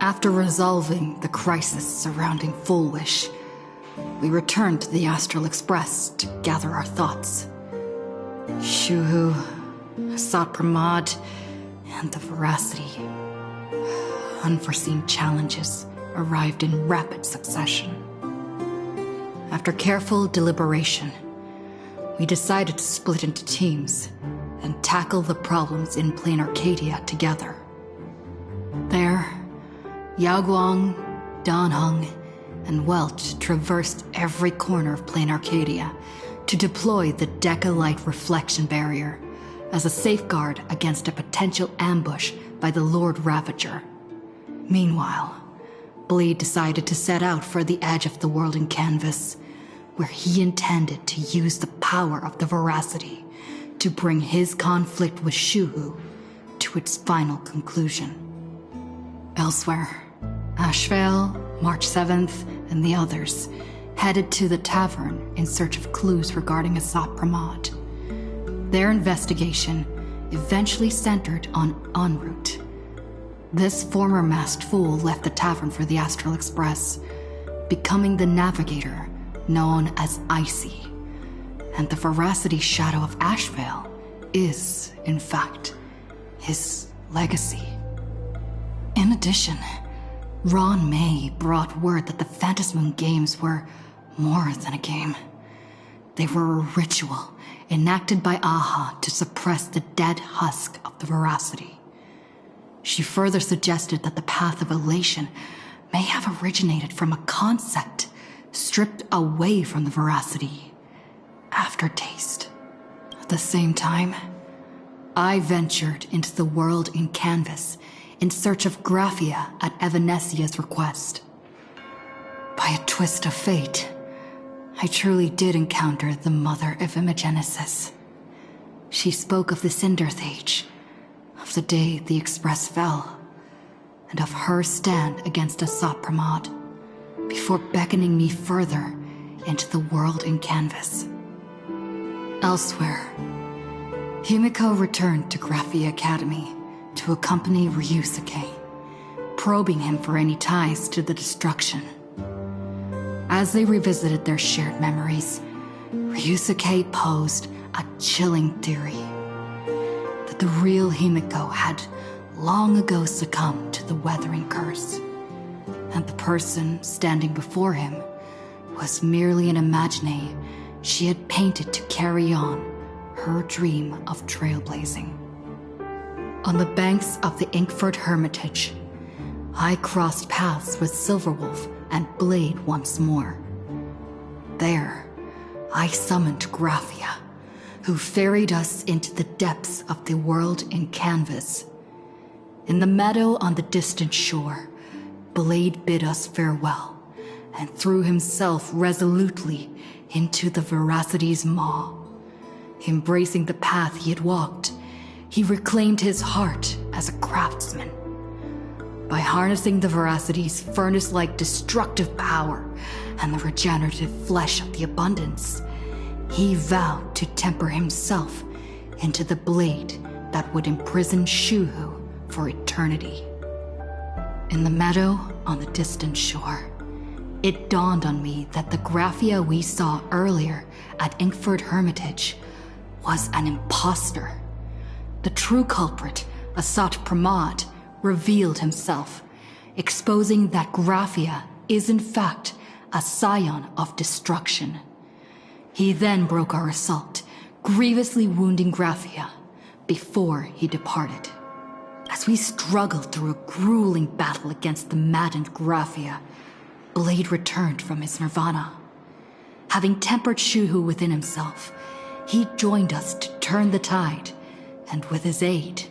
After resolving the crisis surrounding Full Wish, we returned to the Astral Express to gather our thoughts. Shuhu, Asat Pramod, and the Veracity. Unforeseen challenges arrived in rapid succession. After careful deliberation, we decided to split into teams and tackle the problems in Plain Arcadia together. There, Yaoguang, Danheng, and Welch traversed every corner of Plain Arcadia to deploy the Deca-Light reflection barrier as a safeguard against a potential ambush by the Lord Ravager. Meanwhile, Blade decided to set out for the edge of the world in Canvas, where he intended to use the power of the Veracity to bring his conflict with Shuhu to its final conclusion. Elsewhere, Ashvale, March 7th, and the others headed to the tavern in search of clues regarding Asat Pramod. Their investigation eventually centered on En route. This former masked fool left the tavern for the Astral Express, becoming the navigator known as Icy. And the Veracity shadow of Ashvale is, in fact, his legacy. In addition, Ron May brought word that the Phantasmoon games were more than a game. They were a ritual enacted by Aha to suppress the dead husk of the Veracity. She further suggested that the Path of Elation may have originated from a concept stripped away from the Veracity: aftertaste. At the same time, I ventured into the world in Canvas in search of Graphia at Evanesia's request. By a twist of fate, I truly did encounter the mother of Imogenesis. She spoke of the Cinderth Age, of the day the Express fell, and of her stand against Asat Pramod, before beckoning me further into the world in Canvas. Elsewhere, Himiko returned to Graphia Academy to accompany Ryusuke, probing him for any ties to the destruction. As they revisited their shared memories, Ryusuke posed a chilling theory that the real Himiko had long ago succumbed to the weathering curse, and the person standing before him was merely an imagine she had painted to carry on her dream of trailblazing. On the banks of the Inkford Hermitage, I crossed paths with Silverwolf and Blade once more. There, I summoned Graphia, who ferried us into the depths of the world in Canvas. In the meadow on the distant shore, Blade bid us farewell and threw himself resolutely into the Veracity's maw. Embracing the path he had walked, he reclaimed his heart as a craftsman. By harnessing the Veracity's furnace-like destructive power and the regenerative flesh of the abundance, he vowed to temper himself into the blade that would imprison Shuhu for eternity. In the meadow on the distant shore, it dawned on me that the Graphia we saw earlier at Inkford Hermitage was an imposter. The true culprit, Asat Pramod, revealed himself, exposing that Graphia is in fact a scion of destruction. He then broke our assault, grievously wounding Graphia before he departed. As we struggled through a grueling battle against the maddened Graphia, Blade returned from his nirvana. Having tempered Shuhu within himself, he joined us to turn the tide, and with his aid,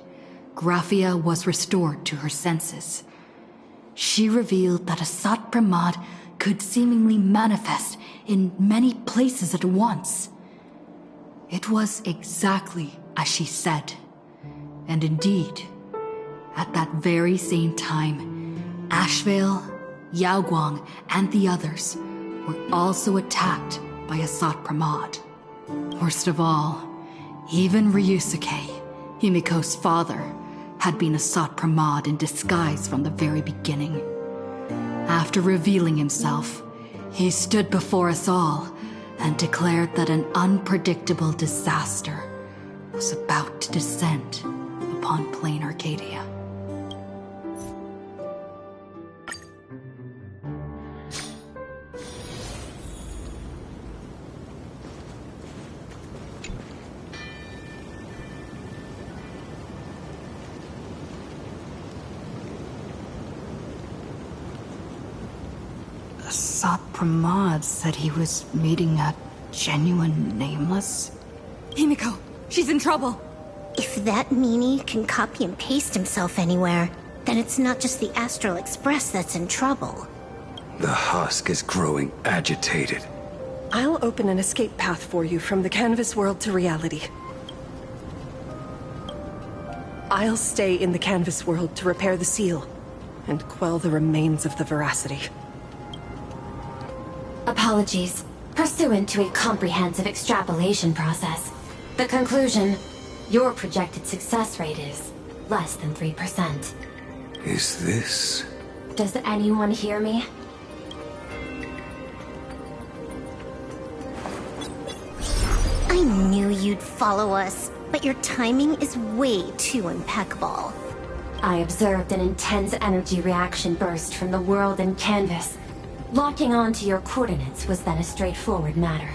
Graphia was restored to her senses. She revealed that Asat Pramod could seemingly manifest in many places at once. It was exactly as she said, and indeed, at that very same time, Ashvale, Yaoguang, and the others were also attacked by Asat Pramod. Worst of all, even Ryusuke, Himiko's father, had been a Sot Pramod in disguise from the very beginning. After revealing himself, he stood before us all and declared that an unpredictable disaster was about to descend upon plain Arcadia. Sot Pramod said he was meeting a genuine nameless. Himiko, she's in trouble. If that meanie can copy and paste himself anywhere, then it's not just the Astral Express that's in trouble. The husk is growing agitated. I'll open an escape path for you from the canvas world to reality. I'll stay in the canvas world to repair the seal and quell the remains of the veracity. Apologies. Pursuant to a comprehensive extrapolation process, the conclusion, your projected success rate is less than 3%. Is this... Does anyone hear me? I knew you'd follow us, but your timing is way too impeccable. I observed an intense energy reaction burst from the world in canvas. Locking onto your coordinates was then a straightforward matter.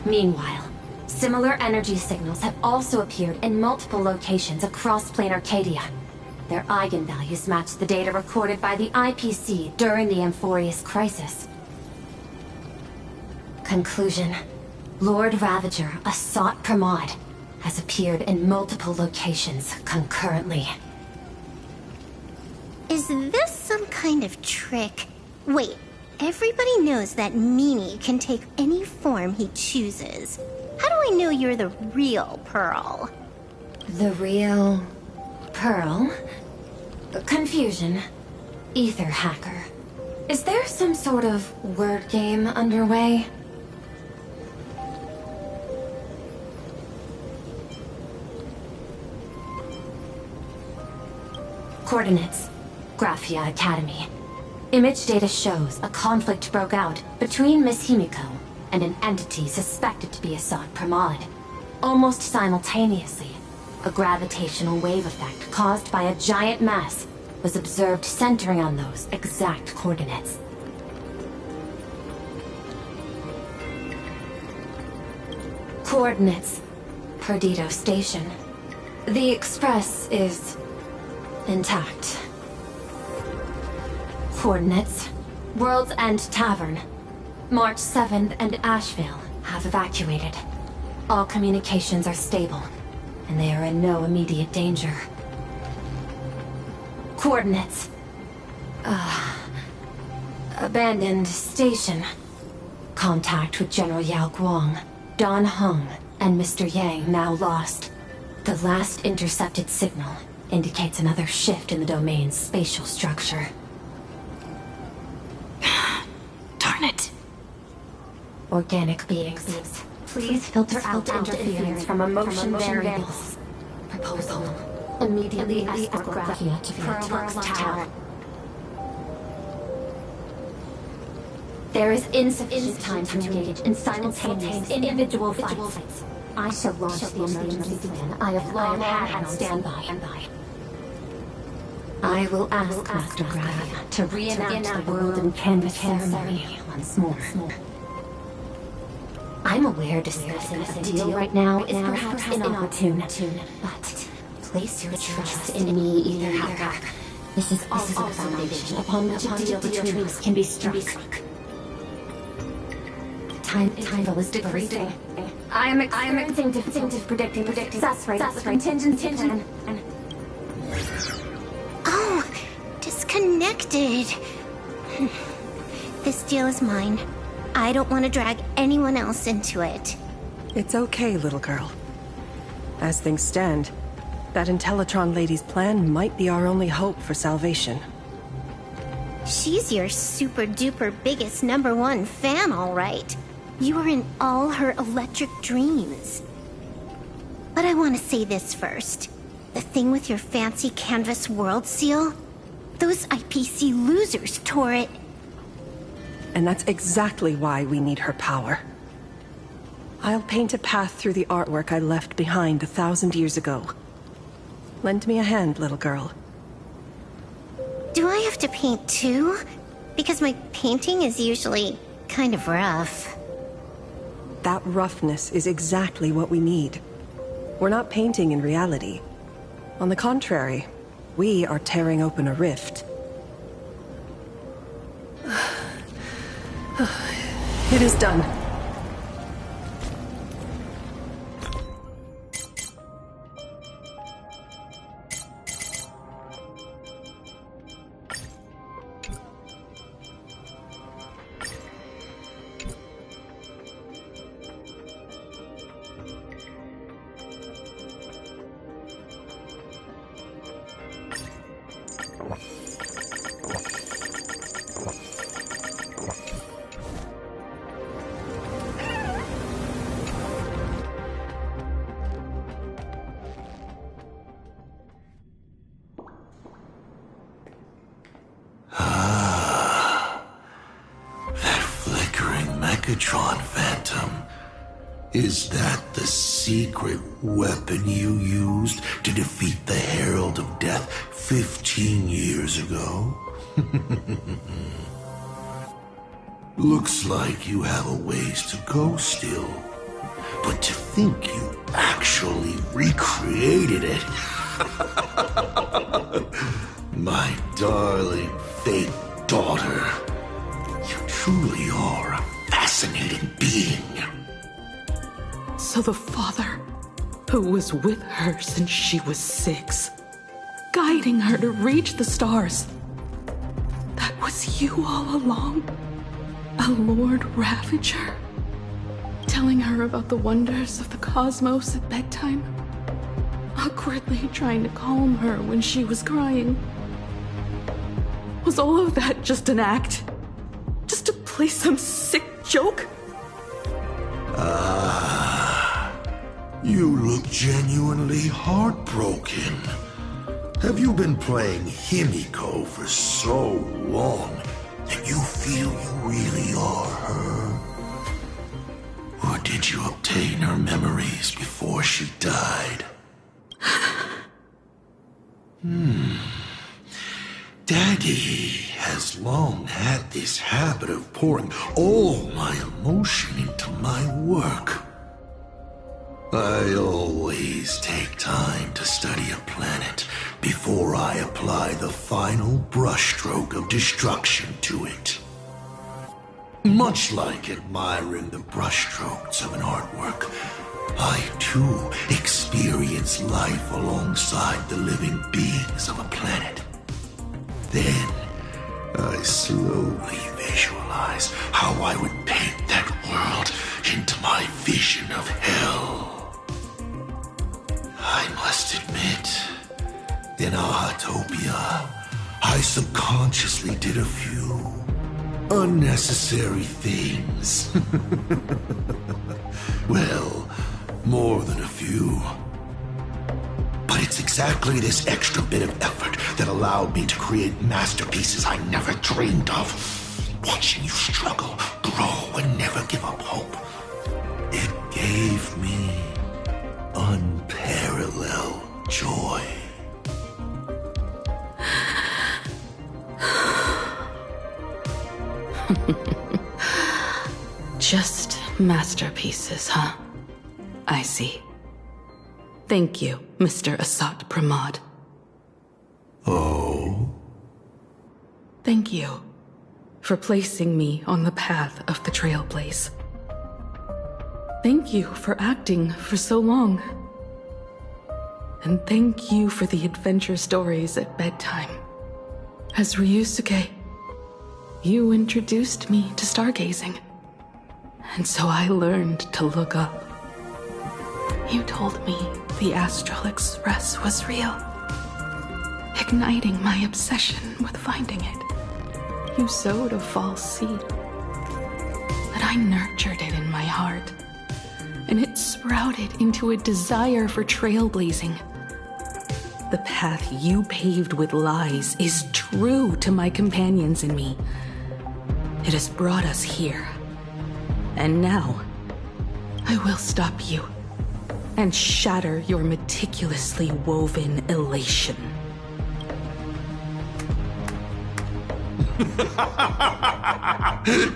Meanwhile, similar energy signals have also appeared in multiple locations across plain Arcadia. Their eigenvalues match the data recorded by the IPC during the Amphorius crisis. Conclusion. Lord Ravager, a Sot Pramod, has appeared in multiple locations concurrently. Is this some kind of trick? Wait, everybody knows that meanie can take any form he chooses. How do I know you're the real Pearl? The real... Pearl? Confusion. Ether hacker. Is there some sort of word game underway? Coordinates. Graphia Academy. Image data shows a conflict broke out between Miss Himiko and an entity suspected to be a Sot Pramod. Almost simultaneously, a gravitational wave effect caused by a giant mass was observed centering on those exact coordinates. Coordinates. Perdido Station. The Express is... intact. Coordinates. World's End Tavern. March 7th and Asheville have evacuated. All communications are stable, and they are in no immediate danger. Coordinates. Abandoned station. Contact with General Yao Guang, Don Hung, and Mr. Yang now lost. The last intercepted signal indicates another shift in the domain's spatial structure. Darn it. Organic beings, please filter out interference from emotion variables. Proposal. Immediately escort Graphia to the Turk's Tower. There is insufficient time to engage in simultaneous individual fights. I shall launch the emergency plan I have long had on standby. I will ask Master Graphia to reenact the world in canvas ceremony once more. I'm aware discussing a deal right now is perhaps inopportune, but place your trust in me, Ether Hacker. This is also the foundation upon which a deal between us can be struck. Time interval is decreasing. I am experiencing difficulty predicting the success rate of the contingency plan. Oh, disconnected. This deal is mine. I don't want to drag anyone else into it. It's okay, little girl. As things stand, that Intellitron lady's plan might be our only hope for salvation. She's your super-duper biggest #1 fan, all right. You were in all her electric dreams. But I want to say this first. The thing with your fancy canvas world seal? Those IPC losers tore it. And that's exactly why we need her power. I'll paint a path through the artwork I left behind 1,000 years ago. Lend me a hand, little girl. Do I have to paint too? Because my painting is usually kind of rough. That roughness is exactly what we need. We're not painting in reality. On the contrary, we are tearing open a rift. It is done. Phantom. Is that the secret weapon you used to defeat the Herald of Death 15 years ago? Looks like you have a ways to go still. But to think you actually recreated it. My darling fake daughter. You truly are a fascinating being. So the father, who was with her since she was 6, guiding her to reach the stars, that was you all along? A Lord Ravager? Telling her about the wonders of the cosmos at bedtime? Awkwardly trying to calm her when she was crying? Was all of that just an act? Just to play some sick joke? You look genuinely heartbroken. Have you been playing Himiko for so long that you feel you really are her? Or did you obtain her memories before she died? Daddy has long had this habit of pouring all my emotion into my work. I always take time to study a planet before I apply the final brushstroke of destruction to it. Much like admiring the brushstrokes of an artwork, I too experience life alongside the living beings of a planet. Then, I slowly visualize how I would paint that world into my vision of hell. I must admit, in Ahatopia, I subconsciously did a few unnecessary things. Well, more than a few. But it's exactly this extra bit of effort that allowed me to create masterpieces I never dreamed of. Watching you struggle, grow, and never give up hope. It gave me unparalleled joy. Just masterpieces, huh? I see. Thank you, Mr. Asat Pramod. Oh? Thank you for placing me on the path of the Trailblaze. Thank you for acting for so long. And thank you for the adventure stories at bedtime. As Ryusuke, you introduced me to stargazing. And so I learned to look up. You told me the Astral Express was real, igniting my obsession with finding it. You sowed a false seed, but I nurtured it in my heart, and it sprouted into a desire for trailblazing. the path you paved with lies is true to my companions and me, it has brought us here. And now, I will stop you and shatter your meticulously woven elation.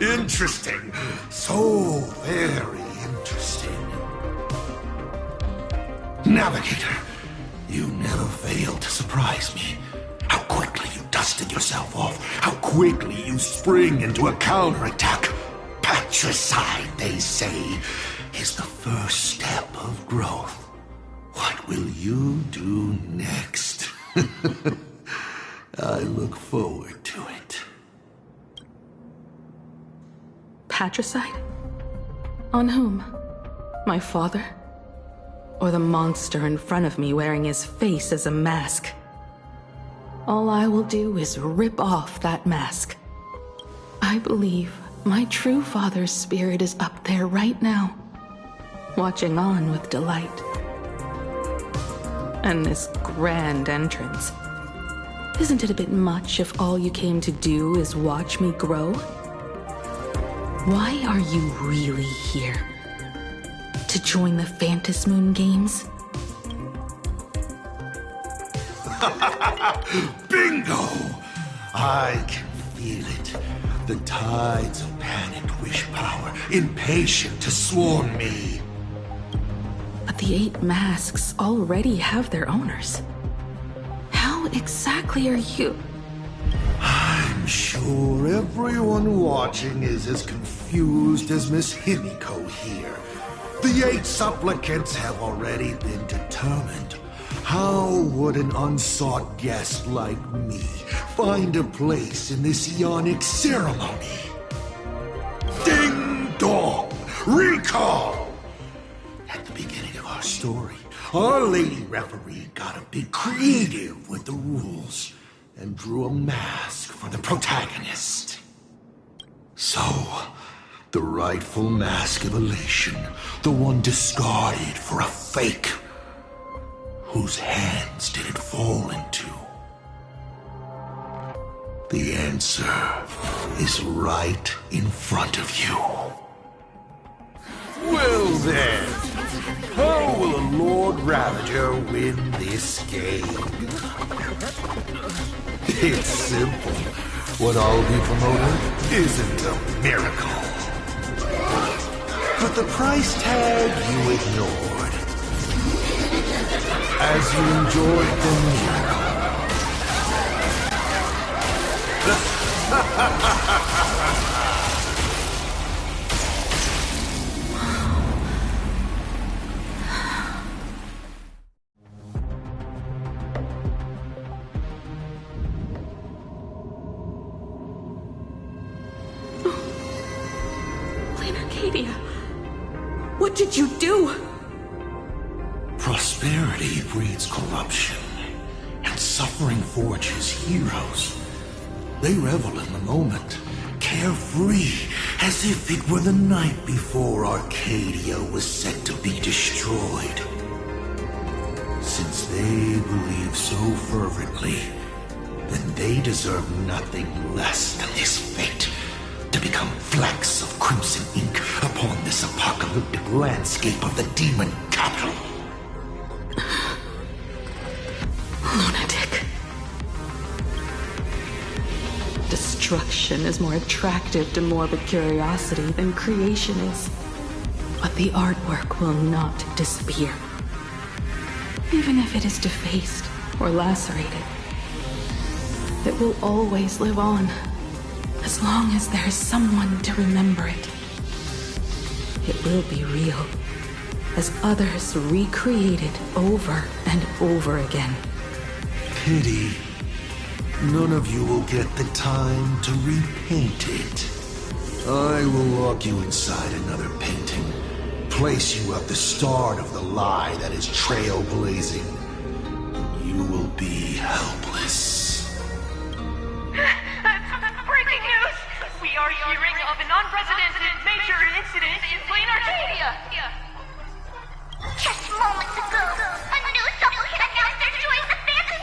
Interesting. So very interesting. Navigator, you never failed to surprise me. How quickly you dusted yourself off. How quickly you spring into a counterattack. Patricide, they say, is the first step of growth. What will you do next? I look forward to it. Patricide? On whom? My father? Or the monster in front of me wearing his face as a mask? All I will do is rip off that mask. I believe my true father's spirit is up there right now, watching on with delight. And this grand entrance. Isn't it a bit much if all you came to do is watch me grow? Why are you really here? To join the Phantasmoon Games? Bingo! I can feel it. The tides of panicked wish power, impatient to swarm me. But the 8 masks already have their owners. How exactly are you? I'm sure everyone watching is as confused as Miss Himiko here. The 8 supplicants have already been determined. How would an unsought guest like me find a place in this Ionic ceremony? Ding dong! Recall! At the beginning of our story, our lady referee got a bit creative with the rules and drew a mask for the protagonist. So, the rightful mask of elation, the one discarded for a fake. Whose hands did it fall into? The answer is right in front of you. Well then, how will a Lord Ravager win this game? It's simple. What I'll be promoting isn't a miracle. But the price tag you ignored. As you enjoyed the miracle. Lane Arcadia, what did you do? Prosperity breeds corruption, and suffering forges heroes. They revel in the moment, carefree, as if it were the night before Arcadia was set to be destroyed. Since they believe so fervently, then they deserve nothing less than this fate, to become flecks of crimson ink upon this apocalyptic landscape of the demon capital. Lunatic. Destruction is more attractive to morbid curiosity than creation is. But the artwork will not disappear. Even if it is defaced or lacerated, it will always live on, as long as there is someone to remember it. It will be real, as others recreate it over and over again. Pity. None of you will get the time to repaint it. I will lock you inside another painting, place you at the start of the lie that is trailblazing. You will be helpless. Breaking news! We are hearing of an unprecedented major incident in Plain Arcadia! Just moments ago, a new supplicant announced they're joining the Phantom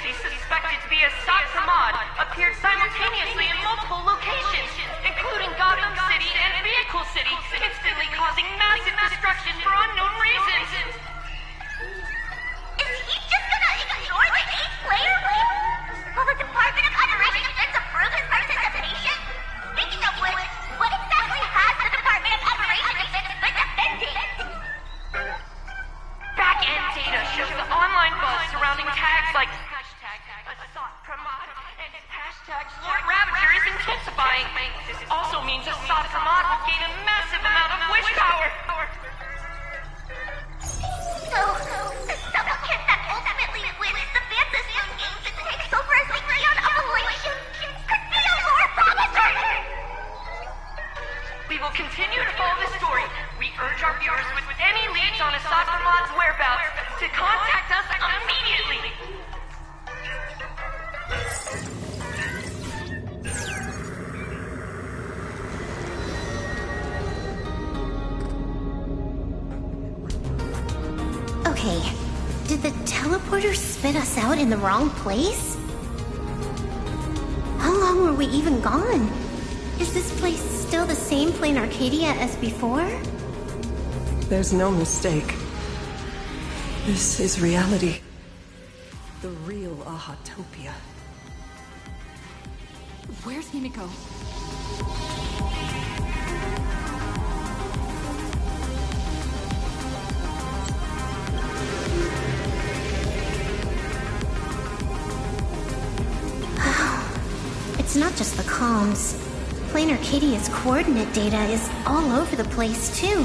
entity suspected to be a Sot Pramod appeared simultaneously in multiple locations, including Gotham City and Vehicle City, instantly causing massive destruction for unknown reasons. Is he just gonna ignore the 8-player label? Will the Department of Operation Defense approve his participation? Speaking of which, what exactly has the Department of Operation Defense been defending? Back-end data shows the online buzz surrounding tags like #Assault Pramod and #Lord Ravager is intensifying. This also means Assault Pramod will gain a massive amount of wish power. So, the supplicant that ultimately wins the Fantasy Games and takes over as the Leon Operation could be a Lord Ravager! We will continue to follow the story. We urge our viewers with any leads on Assault Pramad's whereabouts to contact us immediately. Okay, did the teleporter spit us out in the wrong place? How long were we even gone? Is this place still the same plain Arcadia as before? There's no mistake. This is reality. The real Ahatopia. Where's Himiko? It's not just the comms. Plain Arcadia's coordinate data is all over the place, too.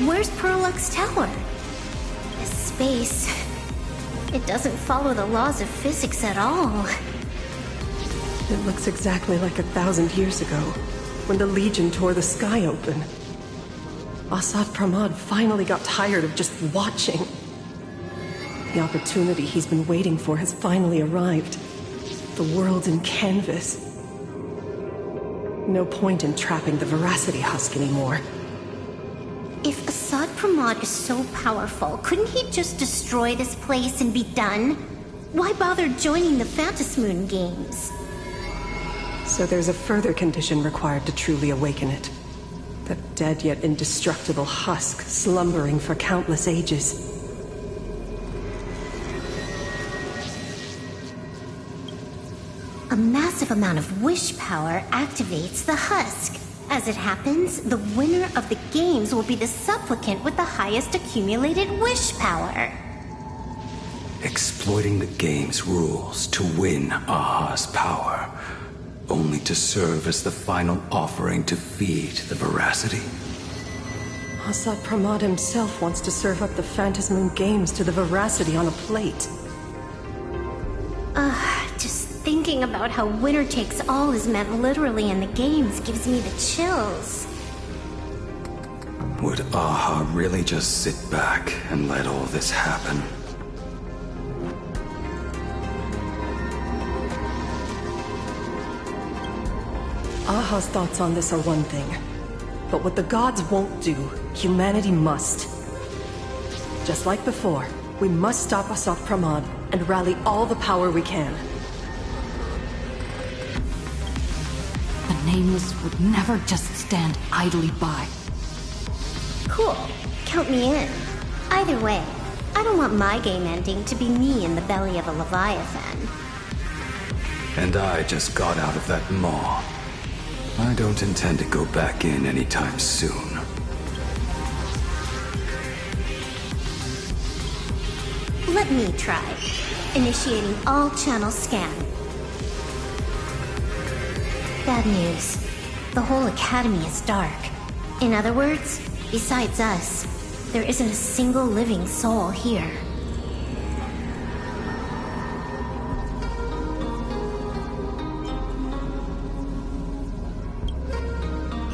Where's Perlux Tower? This space... it doesn't follow the laws of physics at all. It looks exactly like 1,000 years ago, when the Legion tore the sky open. Asad Pramod finally got tired of just watching. The opportunity he's been waiting for has finally arrived. The world's in canvas. No point in trapping the Veracity Husk anymore. If Asad Pramod is so powerful, couldn't he just destroy this place and be done? Why bother joining the Phantasmoon Games? So there's a further condition required to truly awaken it. The dead yet indestructible husk slumbering for countless ages. A massive amount of wish power activates the husk. As it happens, the winner of the games will be the supplicant with the highest accumulated wish power. Exploiting the game's rules to win Aha's power, only to serve as the final offering to feed the Veracity. Asad Pramod himself wants to serve up the Phantasmoon Games to the Veracity on a plate. Just thinking about how winner takes all is meant literally in the games gives me the chills. Would Aha really just sit back and let all this happen? Aha's thoughts on this are one thing. But what the gods won't do, humanity must. Just like before, we must stop Asad Pramod and rally all the power we can. The Nameless would never just stand idly by. Cool. Count me in. Either way, I don't want my game ending to be me in the belly of a Leviathan. And I just got out of that maw. I don't intend to go back in anytime soon. Let me try. Initiating all channel scan. Bad news. The whole academy is dark. In other words, besides us, there isn't a single living soul here.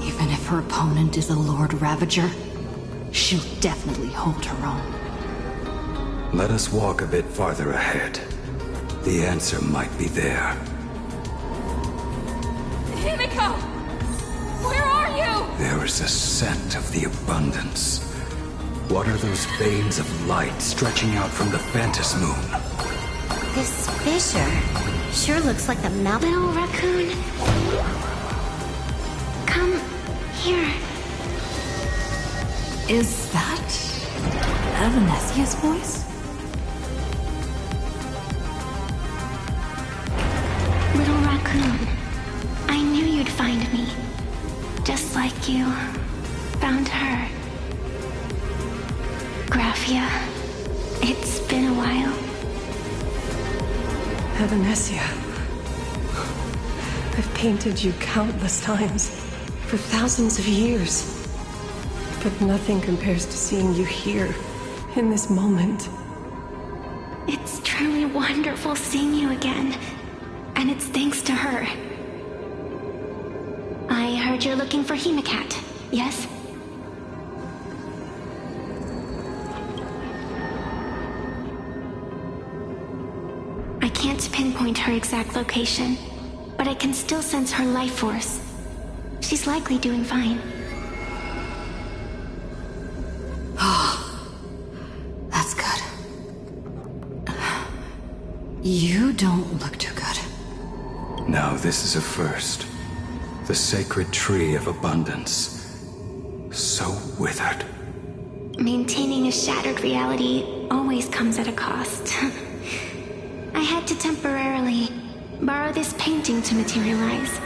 Even if her opponent is a Lord Ravager, she'll definitely hold her own. Let us walk a bit farther ahead. The answer might be there. Himiko! Where are you? There is a scent of the abundance. What are those veins of light stretching out from the Phantasmoon? This fissure sure looks like the mouth. Little raccoon. Come here. Is that Evanesia's voice? Little raccoon, I knew you'd find me. Just like you found her. Graphia, it's been a while. Evanesia. I've painted you countless times, for thousands of years. But nothing compares to seeing you here, in this moment. It's truly wonderful seeing you again. And it's thanks to her. I heard you're looking for Himikat, yes? I can't pinpoint her exact location, but I can still sense her life force. She's likely doing fine. That's good. You don't look too good. Now this is a first. The sacred tree of abundance. So withered. Maintaining a shattered reality always comes at a cost. I had to temporarily borrow this painting to materialize.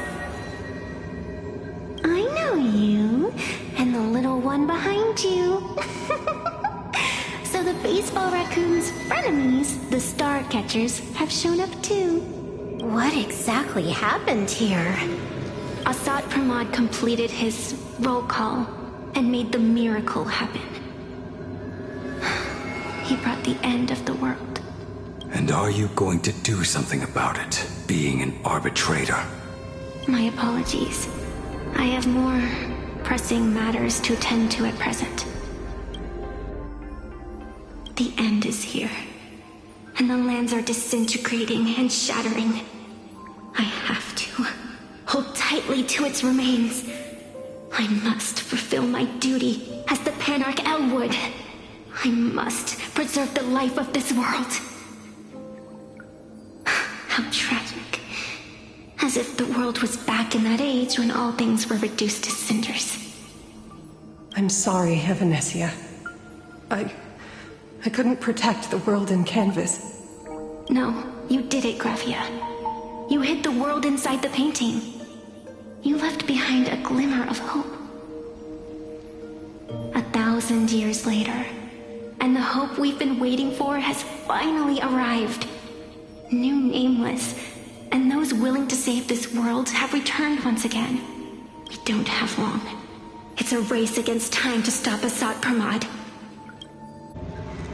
I know you, and the little one behind you. So the baseball raccoon's frenemies, the star catchers, have shown up too. What exactly happened here? Assad Pramod completed his roll call and made the miracle happen. He brought the end of the world. And are you going to do something about it, being an arbitrator? My apologies. I have more pressing matters to attend to at present. The end is here, and the lands are disintegrating and shattering. I have to hold tightly to its remains. I must fulfill my duty as the Panarch Elwood. I must preserve the life of this world. How tragic. As if the world was back in that age when all things were reduced to cinders. I'm sorry, Evanesia. I couldn't protect the world in canvas. No, you did it, Graphia. You hid the world inside the painting. You left behind a glimmer of hope. 1,000 years later, and the hope we've been waiting for has finally arrived. New Nameless, and those willing to save this world have returned once again. We don't have long. It's a race against time to stop Assad Pramod.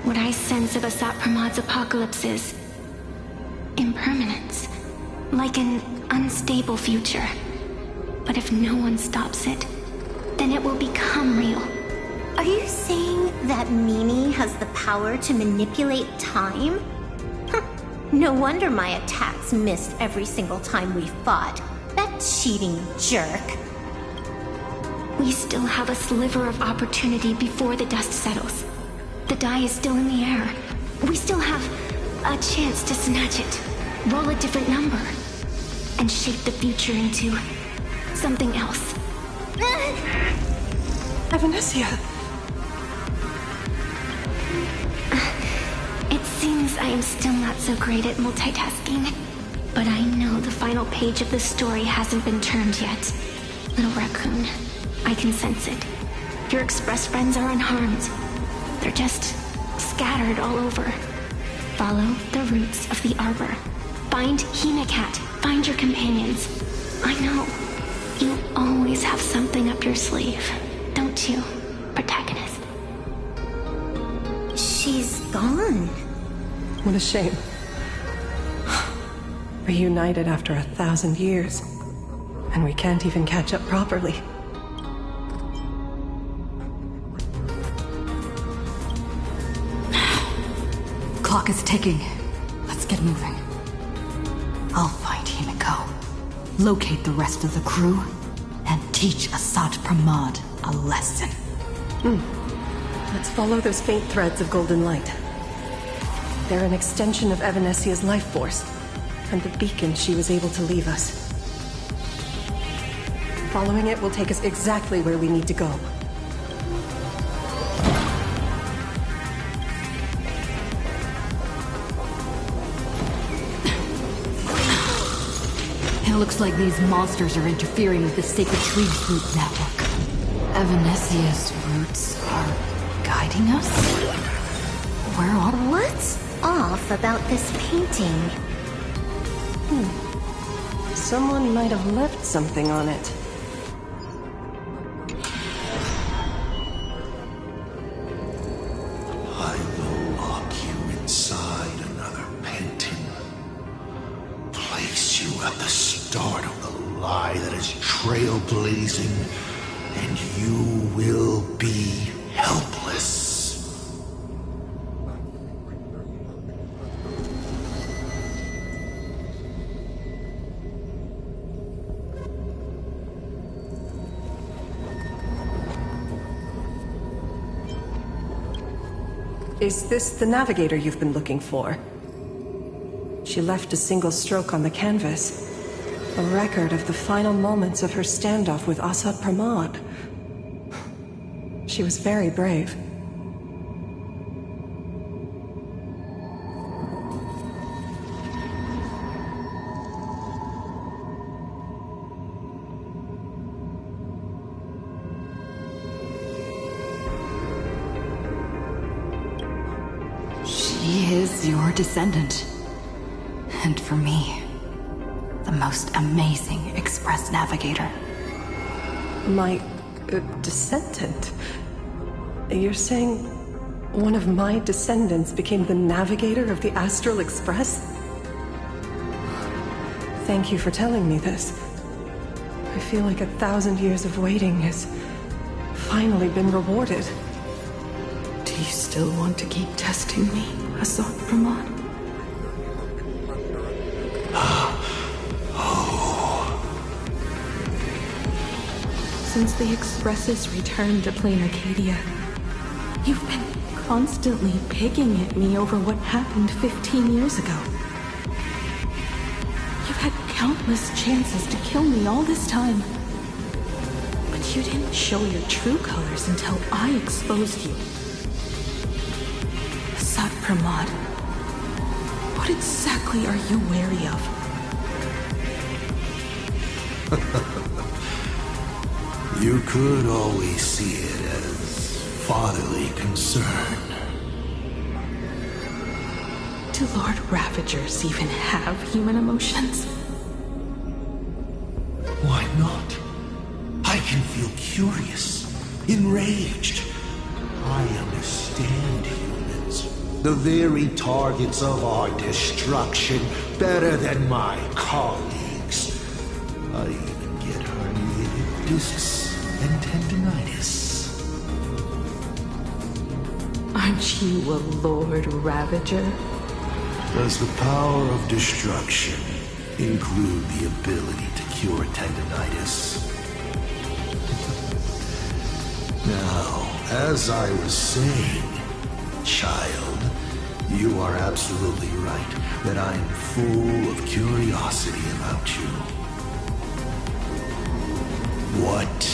What I sense of Assad Pramod's apocalypse is impermanence, like an unstable future. But if no one stops it, then it will become real. Are you saying that Mimi has the power to manipulate time? No wonder my attacks missed every single time we fought. That cheating jerk. We still have a sliver of opportunity before the dust settles. The die is still in the air. We still have a chance to snatch it, roll a different number, and shape the future into something else. Evanesia! It seems I am still not so great at multitasking, but I know the final page of the story hasn't been turned yet. Little raccoon, I can sense it. Your express friends are unharmed. They're just scattered all over. Follow the roots of the arbor. Find Himikat. Find your companions. I know. You always have something up your sleeve, don't you, protagonist? She's gone. What a shame. Reunited after 1,000 years. And we can't even catch up properly. Clock is ticking. Let's get moving. I'll find Himiko, locate the rest of the crew, and teach Assad Pramod a lesson. Let's follow those faint threads of golden light. They're an extension of Evanesia's life force, and the beacon she was able to leave us. Following it will take us exactly where we need to go. It looks like these monsters are interfering with the Sacred Trees root network. Evanesia's roots are guiding us? Where are... What's off about this painting? Someone might have left something on it. I will lock you inside another painting. Place you at the start of the lie that is trailblazing, and you will be helpless. Is this the navigator you've been looking for? She left a single stroke on the canvas. A record of the final moments of her standoff with Asad Pramod. She was very brave. She is your descendant. And for me, the most amazing Express Navigator. My descendant? You're saying one of my descendants became the navigator of the Astral Express? Thank you for telling me this. I feel like 1,000 years of waiting has finally been rewarded. Do you still want to keep testing me, Asad Pramod? Since the Expresses returned to Plain Arcadia, you've been constantly picking at me over what happened 15 years ago. You've had countless chances to kill me all this time. But you didn't show your true colors until I exposed you. Asad Pramod, what exactly are you wary of? You could always see it as fatherly concern. Do Lord Ravagers even have human emotions? Why not? I can feel curious, enraged. I understand humans, the very targets of our destruction, better than my colleagues. I even get herniated discs and tendinitis. Aren't you a Lord Ravager? Does the power of destruction include the ability to cure tendinitis? Now, as I was saying, child, you are absolutely right that I am full of curiosity about you. What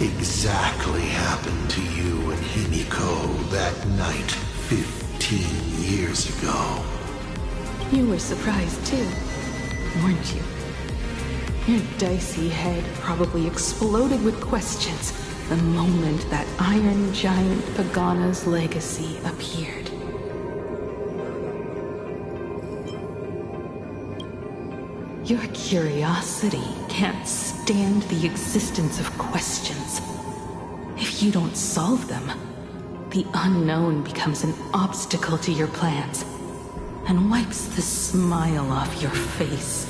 exactly happened to you and Himiko that night 15 years ago? You were surprised too, weren't you? Your dicey head probably exploded with questions the moment that Iron Giant Pagana's legacy appeared. Your curiosity can't stand the existence of questions. If you don't solve them, the unknown becomes an obstacle to your plans and wipes the smile off your face.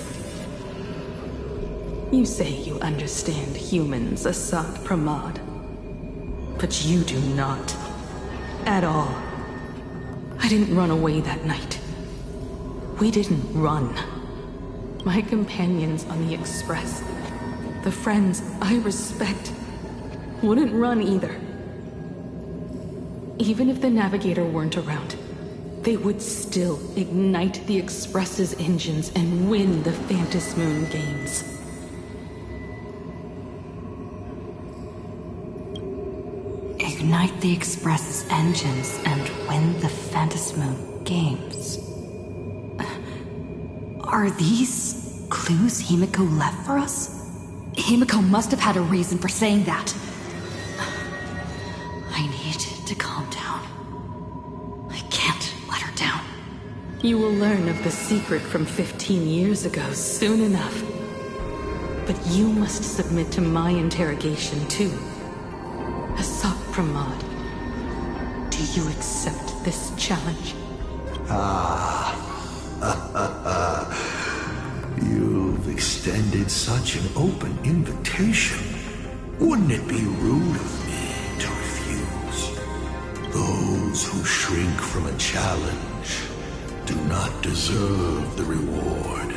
You say you understand humans, Asad Pramod, but you do not. At all. I didn't run away that night. We didn't run. My companions on the Express, the friends I respect, wouldn't run either. Even if the Navigator weren't around, they would still ignite the Express's engines and win the Phantasmoon games. Ignite the Express's engines and win the Phantasmoon games. Are these clues Himiko left for us? Himiko must have had a reason for saying that. I need to calm down. I can't let her down. You will learn of the secret from 15 years ago soon enough. But you must submit to my interrogation too. Asap Pramod, do you accept this challenge? You've extended such an open invitation. Wouldn't it be rude of me to refuse? Those who shrink from a challenge do not deserve the reward.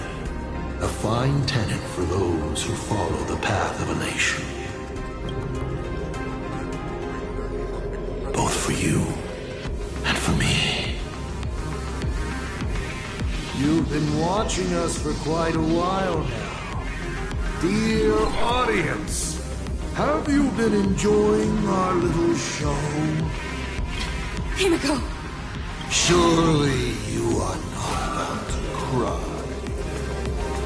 A fine tenet for those who follow the path of elation. Both for you and for me. You've been watching us for quite a while now. Dear audience, have you been enjoying our little show? Himiko! Surely you are not about to cry.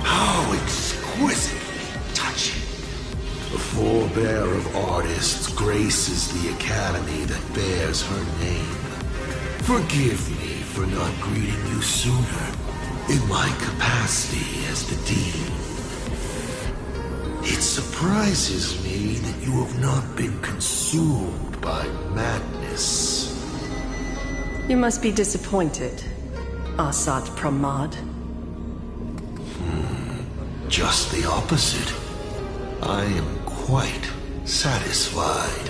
How exquisitely touching. The forebear of artists graces the academy that bears her name. Forgive me for not greeting you sooner in my capacity as the Dean. It surprises me that you have not been consumed by madness. You must be disappointed, Asat Pramod. Just the opposite. I am quite satisfied.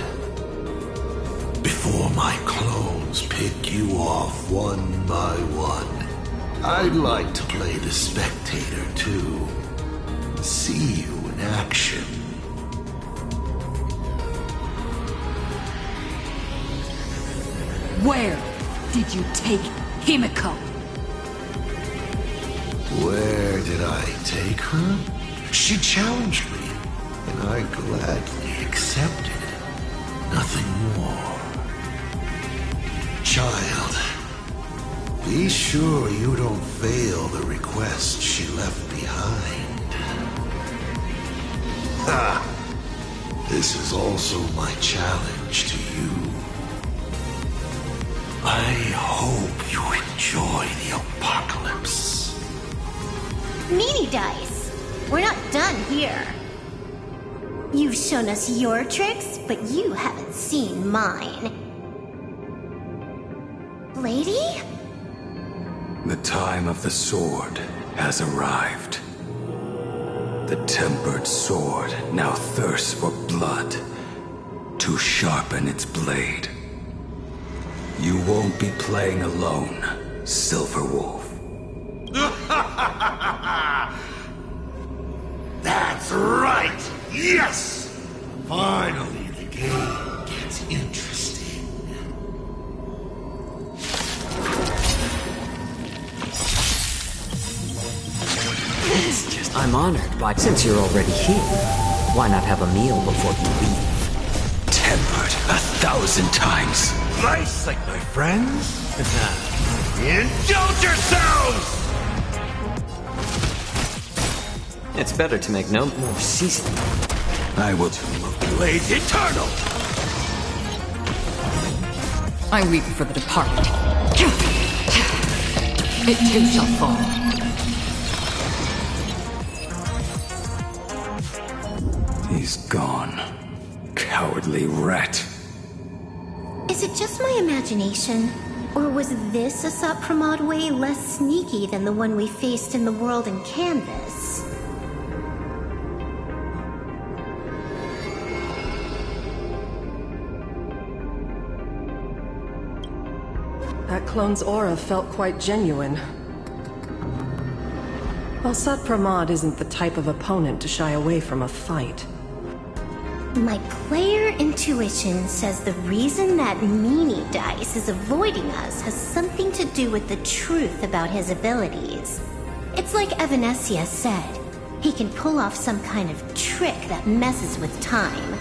Before my clones pick you off one by one, I'd like to play the spectator too. See you in action. Where did you take Himiko? Where did I take her? She challenged me, and I gladly accepted. Nothing more. Child, be sure you don't fail the request she left behind. Ha! This is also my challenge to you. I hope you enjoy the apocalypse. Meanie Dice! We're not done here. You've shown us your tricks, but you haven't seen mine. Lady? The time of the sword has arrived. The tempered sword now thirsts for blood to sharpen its blade. You won't be playing alone, Silver Wolf. That's right! Yes! Finally, the game gets interesting. I'm honored, but since you're already here, why not have a meal before you leave? Tempered 1,000 times. Nice, like my friends? Indulge yourselves! It's better to make no more seasoning. I will Blades eternal! I weep for the departed. It too shall fall. He's gone. Cowardly rat. Is it just my imagination? Or was this Asap Pramod way less sneaky than the one we faced in the world in Canvas? That clone's aura felt quite genuine. Asat Pramod isn't the type of opponent to shy away from a fight. My player intuition says the reason that Meanie Dice is avoiding us has something to do with the truth about his abilities. It's like Evanescia said, he can pull off some kind of trick that messes with time.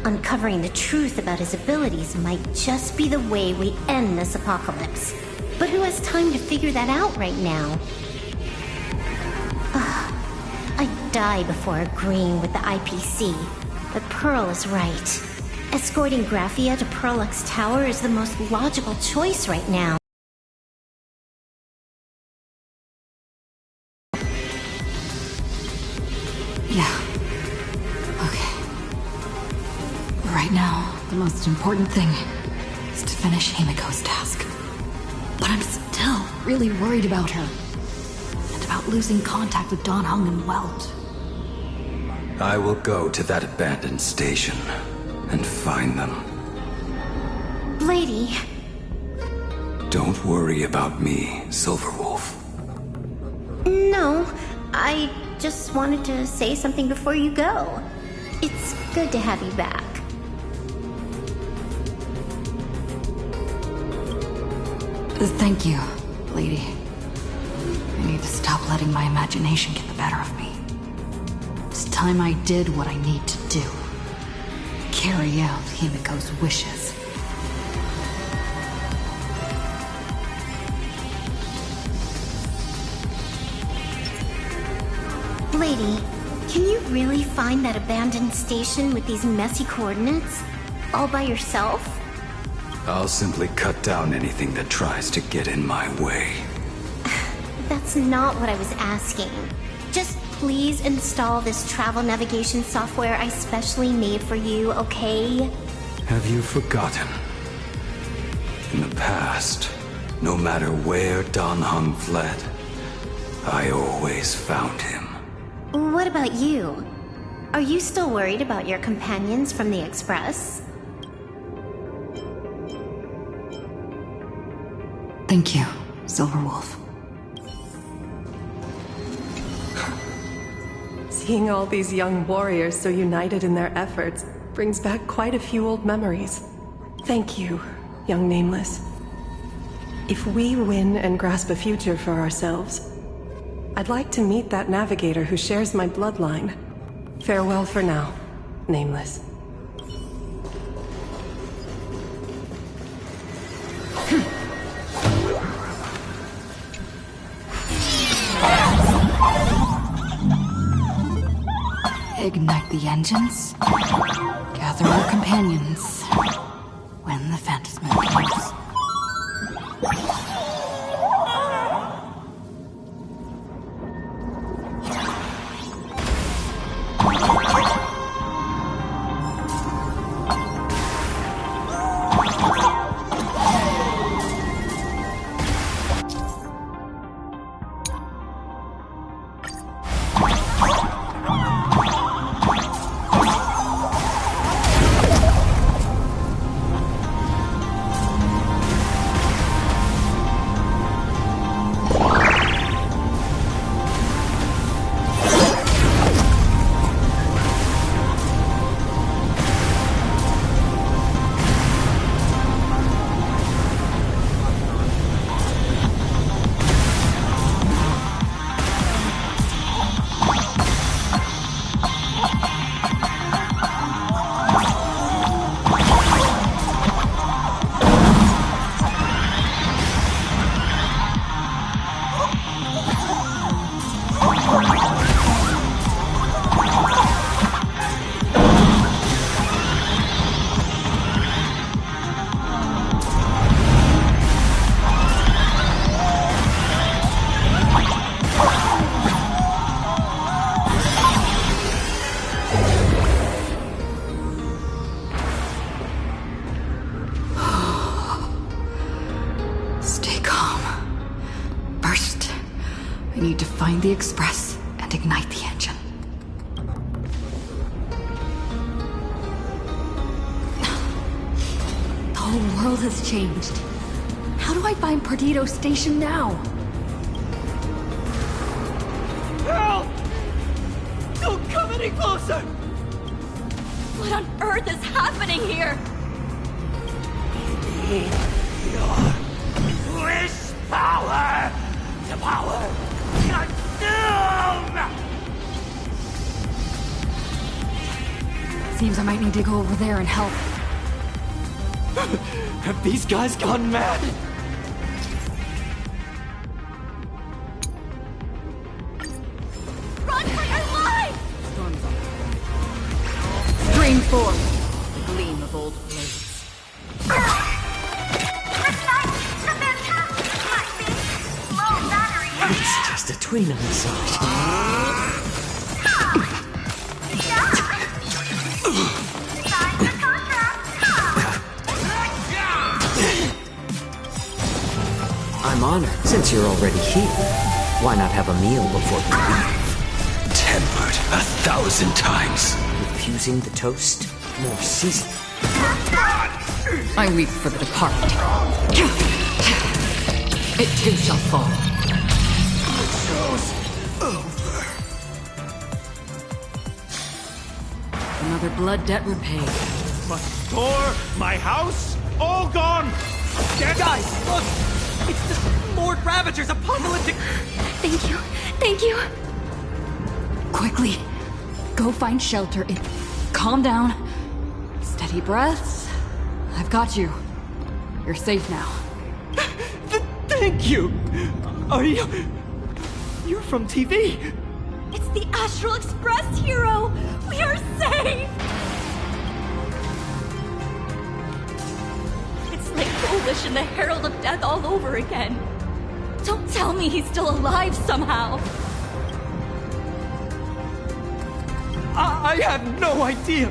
Uncovering the truth about his abilities might just be the way we end this apocalypse. But who has time to figure that out right now? I'd die before agreeing with the IPC, but Pearl is right. Escorting Graphia to Perlux Tower is the most logical choice right now. Yeah. Okay. Right now, the most important thing is to finish Himiko's task. But I'm still really worried about her. And about losing contact with Don Hung and Welt. I will go to that abandoned station and find them. Lady. Don't worry about me, Silverwolf. No, I just wanted to say something before you go. It's good to have you back. Thank you, lady. I need to stop letting my imagination get the better of me. It's time I did what I need to do. Carry out Himiko's wishes. Lady, can you really find that abandoned station with these messy coordinates? All by yourself? I'll simply cut down anything that tries to get in my way. That's not what I was asking. Just please install this travel navigation software I specially made for you, okay? Have you forgotten? In the past, no matter where Don Hung fled, I always found him. What about you? Are you still worried about your companions from the Express? Thank you, Silverwolf. Seeing all these young warriors so united in their efforts brings back quite a few old memories. Thank you, young Nameless. If we win and grasp a future for ourselves, I'd like to meet that navigator who shares my bloodline. Farewell for now, Nameless. Ignite the engines. Gather our companions. When the phantasm comes. I need to find the Express and ignite the engine. The whole world has changed. How do I find Perdido Station now? Help! Don't come any closer! What on earth is happening here? Wish power! The power! Consume! Seems I might need to go over there and help. Have these guys gone mad? Run for your life! Stream forth, the gleam of old blades. It's just a tween on the side. I'm honored, since you're already here. Why not have a meal before you leave? Tempered 1,000 times. Refusing the toast? More season. I weep for the departed. It too shall fall. Another blood debt repaid. My store, my house, all gone! Guys, look! It's the Lord Ravager's apocalyptic... Thank you. Thank you. Quickly, go find shelter. Calm down. Steady breaths. I've got you. You're safe now. Thank you! Are you... You're from TV? It's the Astral Express, hero! We are safe! It's like Foolish and the Herald of Death all over again. Don't tell me he's still alive somehow. I had no idea!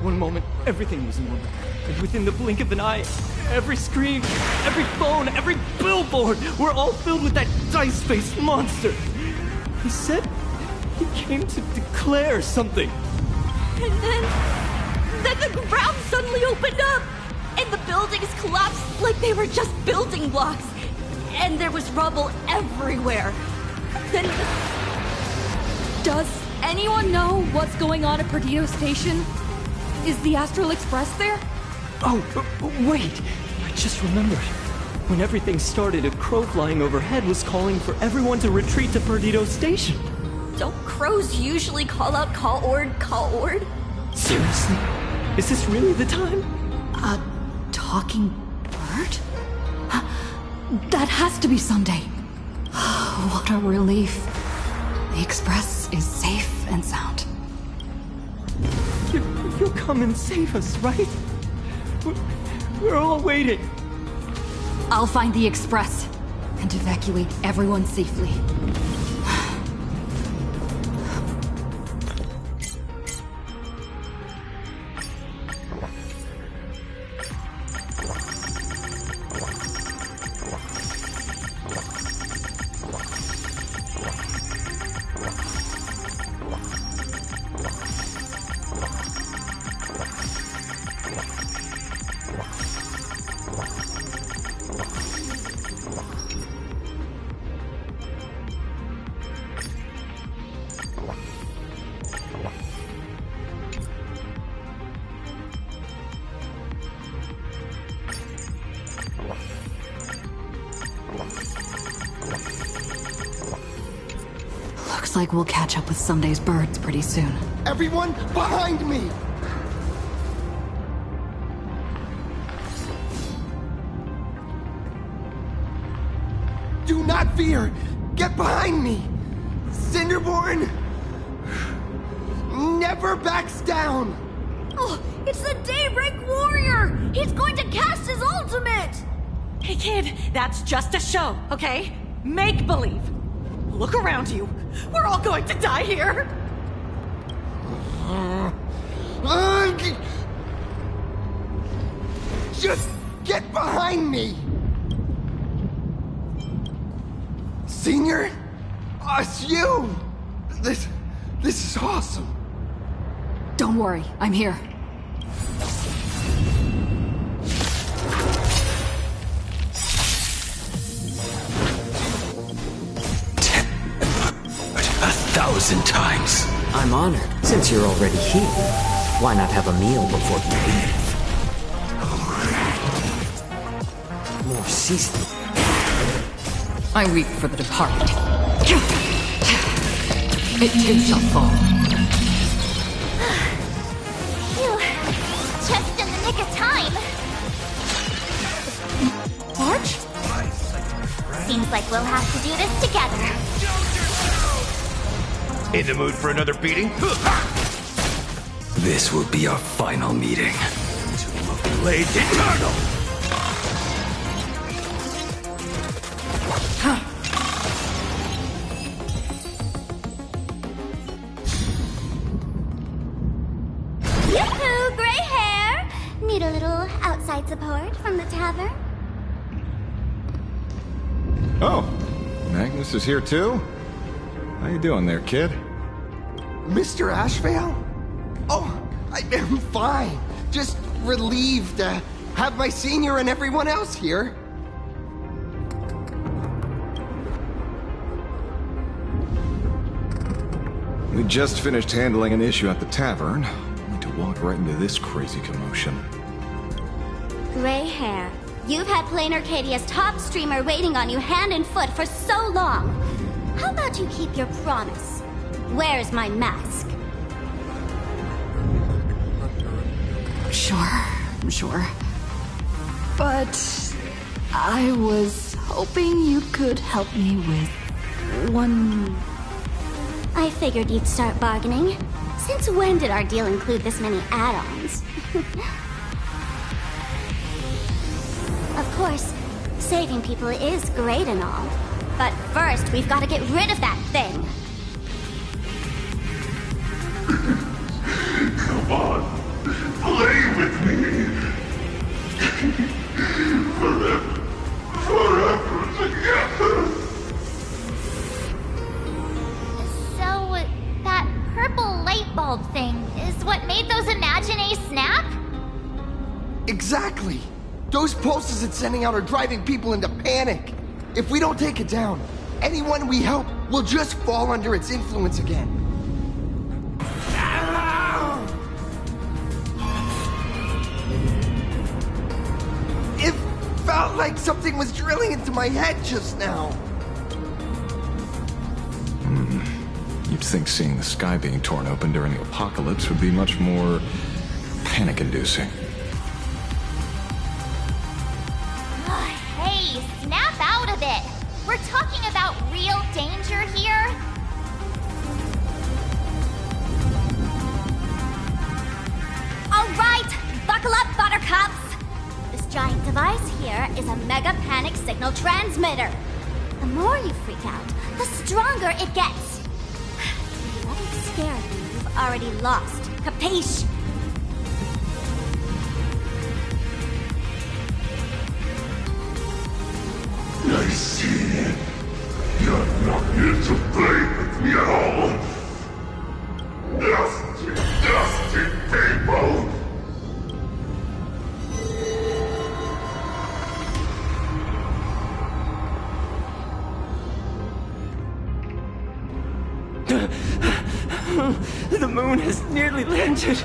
One moment, everything was normal. And within the blink of an eye, every screen, every phone, every billboard were all filled with that dice-faced monster. He said he came to declare something. And then the ground suddenly opened up, and the buildings collapsed like they were just building blocks. And there was rubble everywhere. Then... Does anyone know what's going on at Perdido Station? Is the Astral Express there? Oh, wait! I just remembered. When everything started, a crow flying overhead was calling for everyone to retreat to Perdido Station. Don't crows usually call out call ord? Seriously? Is this really the time? A talking bird? That has to be Sunday. What a relief. The Express is safe and sound. You'll come and save us, right? We're all waiting. I'll find the Express and evacuate everyone safely. Looks like we'll catch up with Sunday's birds pretty soon. Everyone behind me! Do not fear! Get behind me! Cinderborn never backs down! Oh, it's the Daybreak Warrior! He's going to cast his ultimate! Hey kid, that's just a show, okay? Make believe. Look around you. We're all going to die here. Just get behind me! Senior? It's you! This is awesome. Don't worry, I'm here. 1,000 times. I'm honored, since you're already here. Why not have a meal before you leave? More seasoning. I weep for the departed. It too shall fall. Phew. Just in the nick of time. March? Seems like we'll have to do this together. In the mood for another beating? This will be our final meeting. Blades eternal! Yoo-hoo, gray hair! Need a little outside support from the tavern? Oh, Magnus is here too? How you doing there, kid? Mr. Ashvale? Oh, I'm fine. Just relieved to have my senior and everyone else here. We just finished handling an issue at the tavern, only to walk right into this crazy commotion. Gray hair. You've had Plain Arcadia's top streamer waiting on you hand and foot for so long. How about you keep your promise? Where's my mask? Sure. But I was hoping you could help me with one... I figured you'd start bargaining. Since when did our deal include this many add-ons? Of course, saving people is great and all. But first, we've got to get rid of that thing. Come on, play with me. Forever together. So, that purple light bulb thing is what made those Imaginae snap? Exactly. Those pulses it's sending out are driving people into panic. If we don't take it down, anyone we help will just fall under its influence again. It felt like something was drilling into my head just now. You'd think seeing the sky being torn open during the apocalypse would be much more panic-inducing. Hey, snap out of it! We're talking about real danger here. All right, buckle up, buttercups! This giant device here is a mega panic signal transmitter. The more you freak out, the stronger it gets. If you let it scare you, you've already lost. Capiche? I see. You're not here to play with me at all. Dusty people! The moon has nearly landed.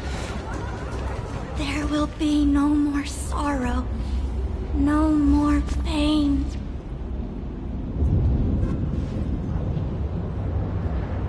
There will be no more sorrow, no more pain.